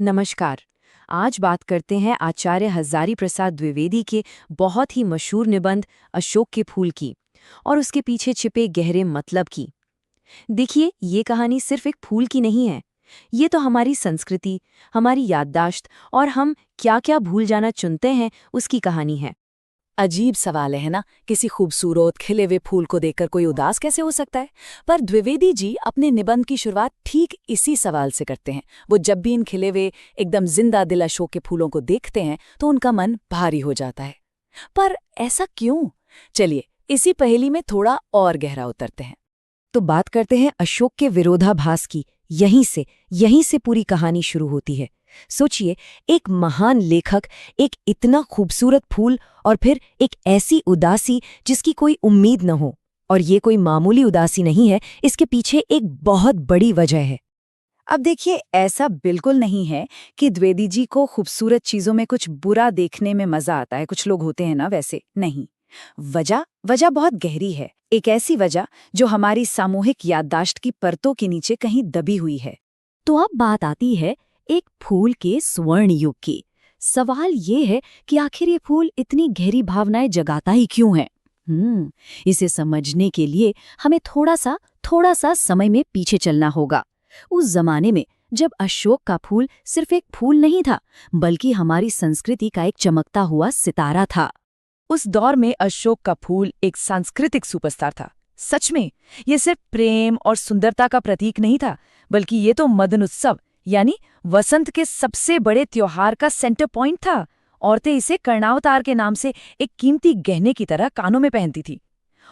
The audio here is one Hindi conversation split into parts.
नमस्कार। आज बात करते हैं आचार्य हजारी प्रसाद द्विवेदी के बहुत ही मशहूर निबंध अशोक के फूल की और उसके पीछे छिपे गहरे मतलब की। देखिए, ये कहानी सिर्फ एक फूल की नहीं है। ये तो हमारी संस्कृति, हमारी याददाश्त और हम क्या-क्या भूल जाना चुनते हैं उसकी कहानी है। अजीब सवाल है ना। किसी खूबसूरत खिले हुए फूल को देखकर कोई उदास कैसे हो सकता है? पर द्विवेदी जी अपने निबंध की शुरुआत ठीक इसी सवाल से करते हैं। वो जब भी इन खिले हुए एकदम जिंदा दिल अशोक के फूलों को देखते हैं तो उनका मन भारी हो जाता है। पर ऐसा क्यों? चलिए इसी पहेली में थोड़ा और गहरा उतरते हैं। तो बात करते हैं अशोक के विरोधाभास की। यहीं से पूरी कहानी शुरू होती है। सोचिए, एक महान लेखक, एक इतना खूबसूरत फूल और फिर एक ऐसी उदासी जिसकी कोई उम्मीद न हो। और ये कोई मामूली उदासी नहीं है, इसके पीछे एक बहुत बड़ी वजह है। अब देखिए, ऐसा बिल्कुल नहीं है कि द्विवेदी जी को खूबसूरत चीजों में कुछ बुरा देखने में मजा आता है। कुछ लोग होते हैं ना, वैसे नहीं। वजह वजह बहुत गहरी है। एक ऐसी वजह जो हमारी सामूहिक याददाश्त की परतों के नीचे कहीं दबी हुई है। तो अब बात आती है एक फूल के स्वर्ण युग की। सवाल ये है कि आखिर ये फूल इतनी गहरी भावनाएं जगाता ही क्यों है? इसे समझने के लिए हमें थोड़ा सा समय में पीछे चलना होगा। उस जमाने में जब अशोक का फूल सिर्फ एक फूल नहीं था, बल्कि हमारी संस्कृति का एक चमकता हुआ सितारा था। उस दौर में अशोक का फूल एक सांस्कृतिक सुपरस्टार था। सच में, ये सिर्फ प्रेम और सुंदरता का प्रतीक नहीं था, बल्कि ये तो मदन उत्सव यानी वसंत के सबसे बड़े त्योहार का सेंटर पॉइंट था। औरतें इसे कर्णावतार के नाम से एक कीमती गहने की तरह कानों में पहनती थी।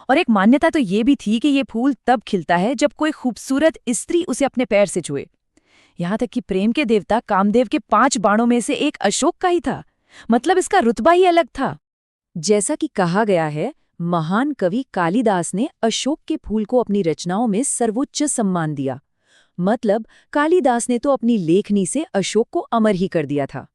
और एक मान्यता तो ये भी थी कि ये फूल तब खिलता है जब कोई खूबसूरत स्त्री उसे अपने पैर से छुए। यहाँ तक कि प्रेम के देवता कामदेव के 5 बाणों में से एक अशोक का ही था। मतलब इसका रुतबा ही अलग था। जैसा कि कहा गया है, महान कवि कालिदास ने अशोक के फूल को अपनी रचनाओं में सर्वोच्च सम्मान दिया। मतलब कालिदास ने तो अपनी लेखनी से अशोक को अमर ही कर दिया था।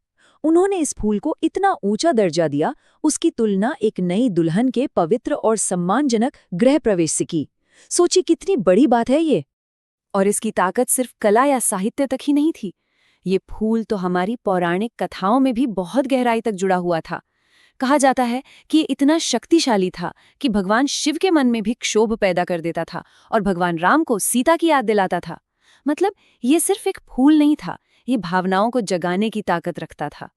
उन्होंने इस फूल को इतना ऊंचा दर्जा दिया, उसकी तुलना एक नई दुल्हन के पवित्र और सम्मानजनक गृह प्रवेश से की। सोचिए कितनी बड़ी बात है ये। और इसकी ताकत सिर्फ कला या साहित्य तक ही नहीं थी। ये फूल तो हमारी पौराणिक कथाओं में भी बहुत गहराई तक जुड़ा हुआ था। कहा जाता है कि ये इतना शक्तिशाली था कि भगवान शिव के मन में भी क्षोभ पैदा कर देता था और भगवान राम को सीता की याद दिलाता था। मतलब ये सिर्फ एक फूल नहीं था, ये भावनाओं को जगाने की ताकत रखता था।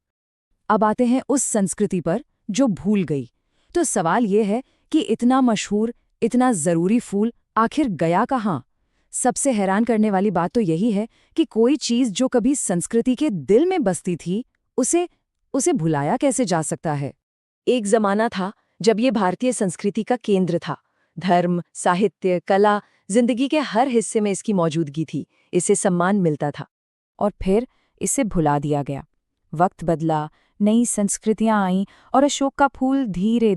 अब आते हैं उस संस्कृति पर जो भूल गई। तो सवाल ये है कि इतना मशहूर, इतना जरूरी फूल आखिर गया कहाँ? सबसे हैरान करने वाली बात तो यही है कि कोई चीज जो कभी संस्कृति के दिल में बसती थी, उसे भुलाया कैसे जा सकता है? एक जमाना था जब ये भारतीय संस्कृति का केंद्र था। धर्म, साहित्य, कला, जिंदगी के हर हिस्से में इसकी मौजूदगी थी। इसे सम्मान मिलता था। और फिर इसे भुला दिया गया। वक्त बदला, नई संस्कृतियां आईं और अशोक का फूल धीरे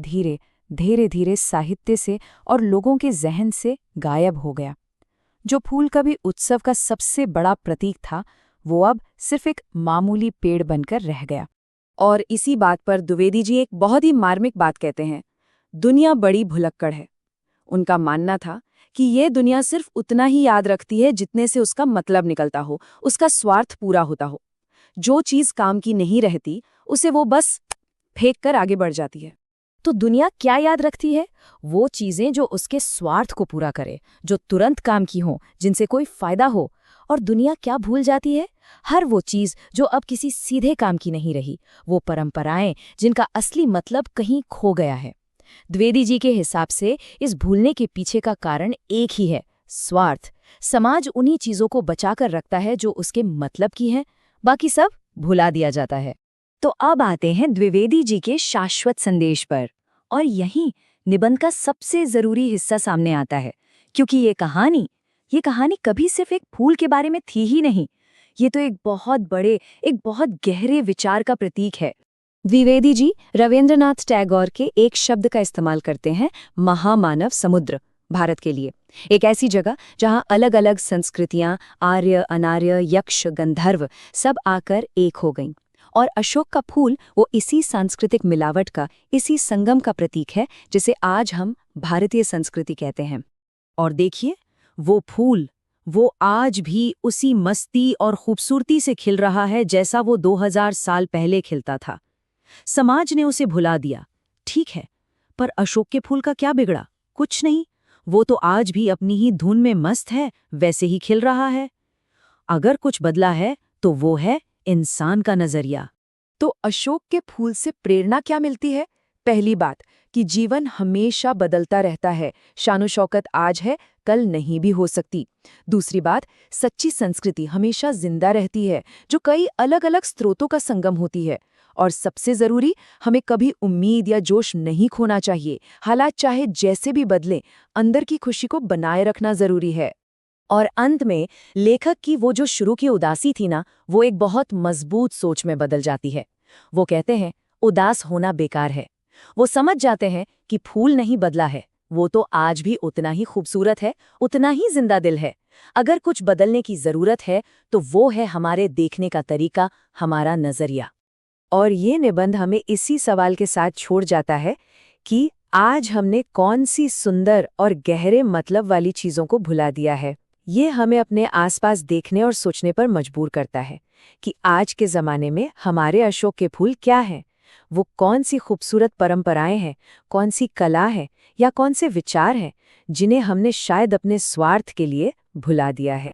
धीरे साहित्य से और लोगों के जहन से गायब हो गया। जो फूल कभी उत्सव का सबसे बड़ा प्रतीक था, वो अब सिर्फ एक मामूली पेड़ बनकर रह गया। और इसी बात पर द्विवेदी जी एक बहुत ही मार्मिक बात कहते हैं। दुनिया बड़ी भुलक्कड़ है। उनका मानना था कि ये दुनिया सिर्फ उतना ही याद रखती है जितने से उसका मतलब निकलता हो, उसका स्वार्थ पूरा होता हो। जो चीज काम की नहीं रहती, उसे वो बस फेंक कर आगे बढ़ जाती है। तो दुनिया क्या याद रखती है? वो चीजें जो उसके स्वार्थ को पूरा करे, जो तुरंत काम की हो, जिनसे कोई फायदा हो। और दुनिया क्या भूल जाती है? हर वो चीज जो अब किसी सीधे काम की नहीं रही, वो परंपराएं जिनका असली मतलब कहीं खो गया है। द्विवेदी जी के हिसाब से इस भूलने के पीछे का कारण एक ही है, स्वार्थ। समाज उन्हीं चीजों को बचाकर रखता है जो उसके मतलब की हैं, बाकी सब भुला दिया जाता है। तो अब आते हैं द्विवेदी जी के शाश्वत संदेश पर। और यहीं निबंध का सबसे जरूरी हिस्सा सामने आता है, क्योंकि ये कहानी कभी सिर्फ एक फूल के बारे में थी ही नहीं। ये तो एक बहुत गहरे विचार का प्रतीक है। द्विवेदी जी रविंद्रनाथ टैगोर के एक शब्द का इस्तेमाल करते हैं, महामानव समुद्र, भारत के लिए। एक ऐसी जगह जहां अलग अलग संस्कृतियां, आर्य, अनार्य, यक्ष, गंधर्व सब आकर एक हो गईं। और अशोक का फूल वो इसी सांस्कृतिक मिलावट का, इसी संगम का प्रतीक है, जिसे आज हम भारतीय संस्कृति कहते हैं। और देखिए, वो फूल, वो आज भी उसी मस्ती और खूबसूरती से खिल रहा है जैसा वो 2000 साल पहले खिलता था। समाज ने उसे भुला दिया, ठीक है, पर अशोक के फूल का क्या बिगड़ा? कुछ नहीं, वो तो आज भी अपनी ही धुन में मस्त है, वैसे ही खिल रहा है। अगर कुछ बदला है तो वो है इंसान का नजरिया। तो अशोक के फूल से प्रेरणा क्या मिलती है? पहली बात कि जीवन हमेशा बदलता रहता है, शानो शौकत आज है, कल नहीं भी हो सकती। दूसरी बात, सच्ची संस्कृति हमेशा जिंदा रहती है, जो कई अलग-अलग स्रोतों का संगम होती है। और सबसे जरूरी, हमें कभी उम्मीद या जोश नहीं खोना चाहिए। हालात चाहे जैसे भी बदलें, अंदर की खुशी को बनाए रखना जरूरी है। और अंत में लेखक की वो जो शुरू की उदासी थी ना, वो एक बहुत मजबूत सोच में बदल जाती है। वो कहते हैं, उदास होना बेकार है। वो समझ जाते हैं कि फूल नहीं बदला है, वो तो आज भी उतना ही खूबसूरत है, उतना ही जिंदा दिल है। अगर कुछ बदलने की जरूरत है तो वो है हमारे देखने का तरीका, हमारा नजरिया। और ये निबंध हमें इसी सवाल के साथ छोड़ जाता है कि आज हमने कौन सी सुंदर और गहरे मतलब वाली चीजों को भुला दिया है। ये हमें अपने आसपास देखने और सोचने पर मजबूर करता है कि आज के ज़माने में हमारे अशोक के फूल क्या हैं, वो कौन सी खूबसूरत परंपराएं हैं, कौन सी कला है या कौन से विचार हैं जिन्हें हमने शायद अपने स्वार्थ के लिए भुला दिया है।